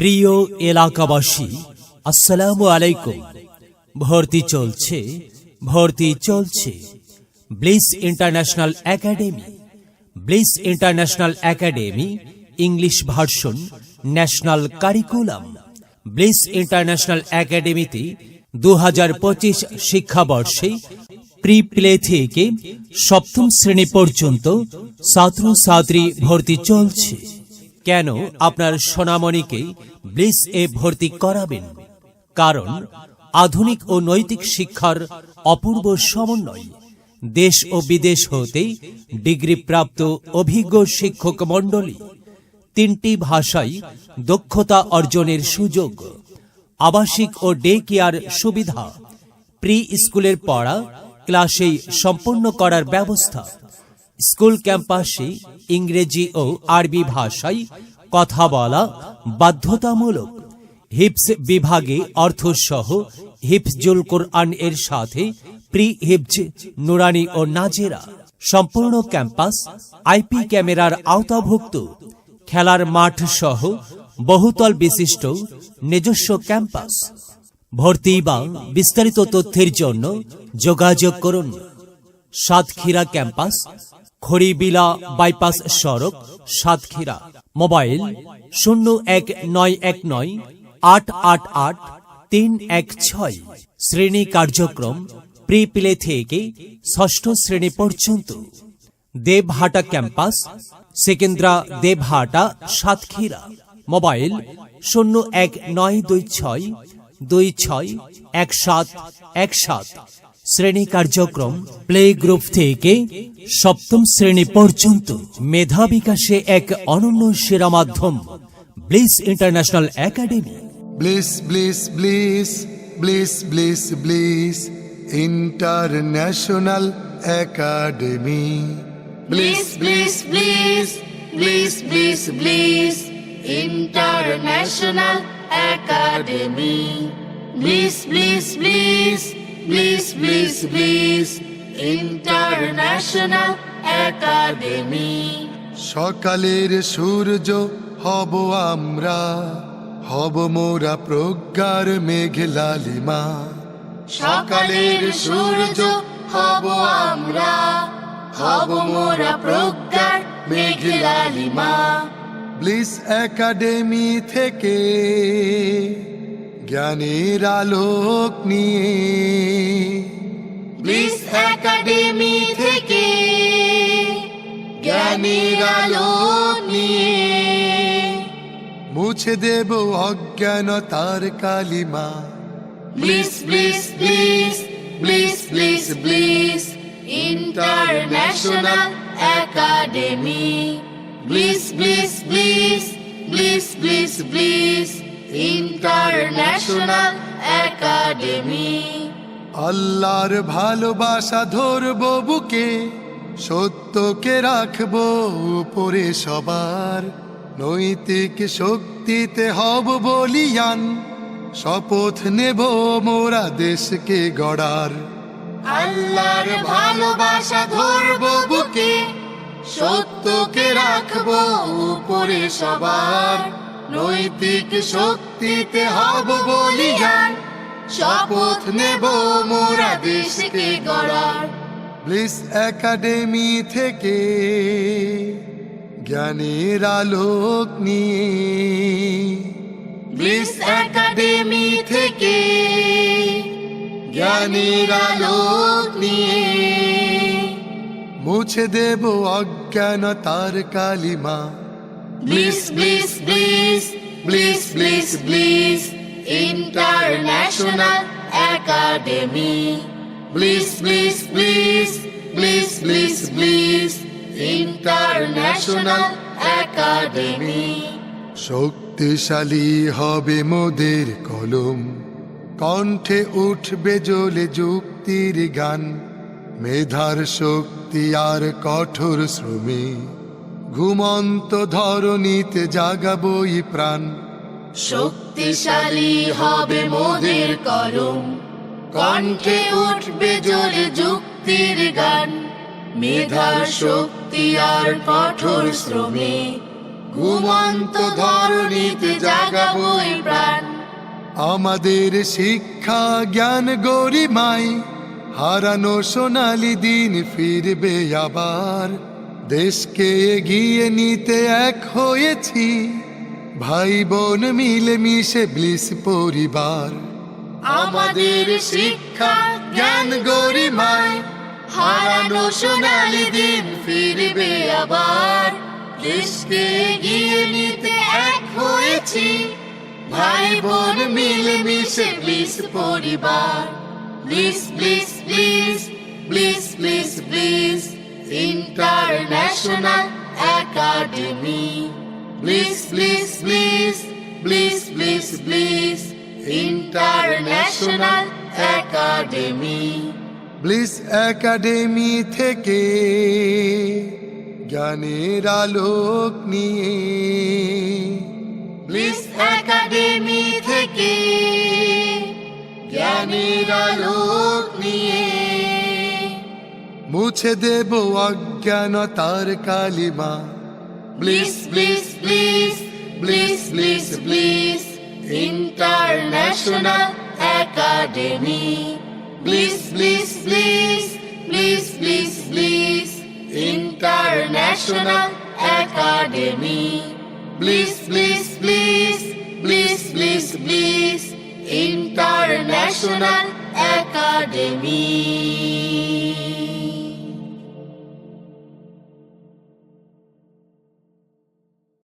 প্রিয় এলাকাবাসী, আসসালামু আলাইকুম। ভর্তি চলছে bliss international academy English version national curriculum. Bliss international একাডেমিতে 2025 শিক্ষাবর্ষে প্রি প্লে থেকে সপ্তম শ্রেণী পর্যন্ত ছাত্রছাত্রী ভর্তি চলছে। কেন আপনার সোনামণিকে ব্লিস এ ভর্তি করাবেন? কারণ আধুনিক ও নৈতিক শিক্ষার অপূর্ব সমন্বয়, দেশ ও বিদেশ হতে ডিগ্রিপ্রাপ্ত অভিজ্ঞ শিক্ষক মণ্ডলী, 3টি ভাষায় দক্ষতা অর্জনের সুযোগ, আবাসিক ও ডে কেয়ার সুবিধা, প্রি স্কুলের পড়া ক্লাসেই সম্পন্ন করার ব্যবস্থা, স্কুল ক্যাম্পাসে ইংরেজি ও আরবি ভাষায় কথা বলা বাধ্যতামূলক, হিফজ বিভাগে অর্থসহ হিফজুল কোরআন এর সাথে প্রি হিফজ নুরানি ও নাজেরা, সম্পূর্ণ ক্যাম্পাস আইপি ক্যামেরার আওতাভুক্ত, খেলার মাঠ সহ বহুতল বিশিষ্ট নিজস্ব ক্যাম্পাস। ভর্তি বা বিস্তারিত তথ্যের জন্য যোগাযোগ করুন সাতক্ষীরা ক্যাম্পাস, খড়িবিলা বাইপাস সড়ক, সাতক্ষীরা। মোবাইল 019919888-316। শ্রেণী কার্যক্রম প্রি প্লে থেকে ষষ্ঠ শ্রেণী পর্যন্ত। দেবহাটা ক্যাম্পাস, সেকেন্দ্রা দেবহাটা, সাতক্ষীরা। মোবাইল 01926261717। শ্রেণী কার্যক্রম প্লে গ্রুপ থেকে সপ্তম শ্রেণী পর্যন্ত। মেধা বিকাশে এক অনন্য সেরা মাধ্যম bliss international academy. Bliss bliss bliss bliss bliss bliss international academy. Bliss, bliss, bliss, bliss, bliss, bliss, International Academy. Bliss, bliss, bliss, bliss, bliss, bliss, International Academy. সকালের সূর্য হব আমরা, হব মোরা প্রজ্ঞার মেঘ লালিমা। সকালের সূর্য হব আমরা, হব মোরা প্রজ্ঞার মেঘ লালিমা। ব্লিস একাডেমি থেকে জ্ঞানের আলোক নিয়ে, ব্লিস একাডেমি থেকে জ্ঞানের আলো নিয়ে মুছে দেব অজ্ঞানতার কালিমা। Bliss bliss bliss bliss bliss bliss International Academy. Bliss, bliss, bliss, bliss, bliss, bliss, International Academy. আল্লাহর ভালোবাসা ধরবো বুকে, সত্যকে রাখবো উপরে সবার, নৈতিক শক্তিতে হব বলিয়ান, শপথ নেব মোরা দেশকে গড়ার। আল্লাহর ভালোবাসা ধরবো বুকে, সত্যকে রাখবো উপরে সবার, নৈতিক শক্তিতে হব বলিয়ান, শপথ নেব মোরা দেশকে গড়ার। ব্লিস একাডেমি থেকে জ্ঞানের আলোক নিয়ে, ব্লিস একাডেমি থেকে জ্ঞানের আলোক নিয়ে মুছে দেব অজ্ঞানতার কালিমা। Bliss bliss bliss bliss bliss bliss international academy. Bliss bliss bliss bliss bliss bliss international academy. শক্তিশালী হবে মোদের কলম, কণ্ঠে উঠবে জ্বলে যুক্তির গান, মেধার শক্তি আর কঠোর শ্রমে ঘুমন্ত ধরণীতে জাগাবই প্রাণ। শক্তিশালী হবে মোদের কলম, কণ্ঠে উঠবে জ্বলে যুক্তির গান, মেধার শক্তি আর কঠোর শ্রমে ঘুমন্ত ধরণীতে জাগাবই প্রাণ। আমাদের শিক্ষা জ্ঞান গরিমায় হারানো সোনালি দিন ফিরবে আবার। দেশকে এগিয়ে নিতে এক হয়েছি, ভাই বোন মিলে মিশে ব্লিস পরিবার। আমাদের শিক্ষা জ্ঞান গরিমায় হারানো সোনালি দিন ফিরবে আবার। দেশকে এগিয়ে নিতে এক হয়েছি, ভাই বোন মিলে মিশে ব্লিস পরিবার। Bliss bliss bliss bliss bliss bliss international academy. Bliss bliss bliss bliss bliss bliss international academy. Bliss academy থেকে জ্ঞানের আলোক নিয়ে, ব্লিস একাডেমি থেকে জ্ঞানের আলোক নিয়ে মুছে দেব অজ্ঞানতার কালিমা। Bliss bliss bliss bliss bliss bliss international academy. Bliss bliss bliss bliss bliss bliss international academy. Bliss bliss bliss bliss bliss bliss international academy.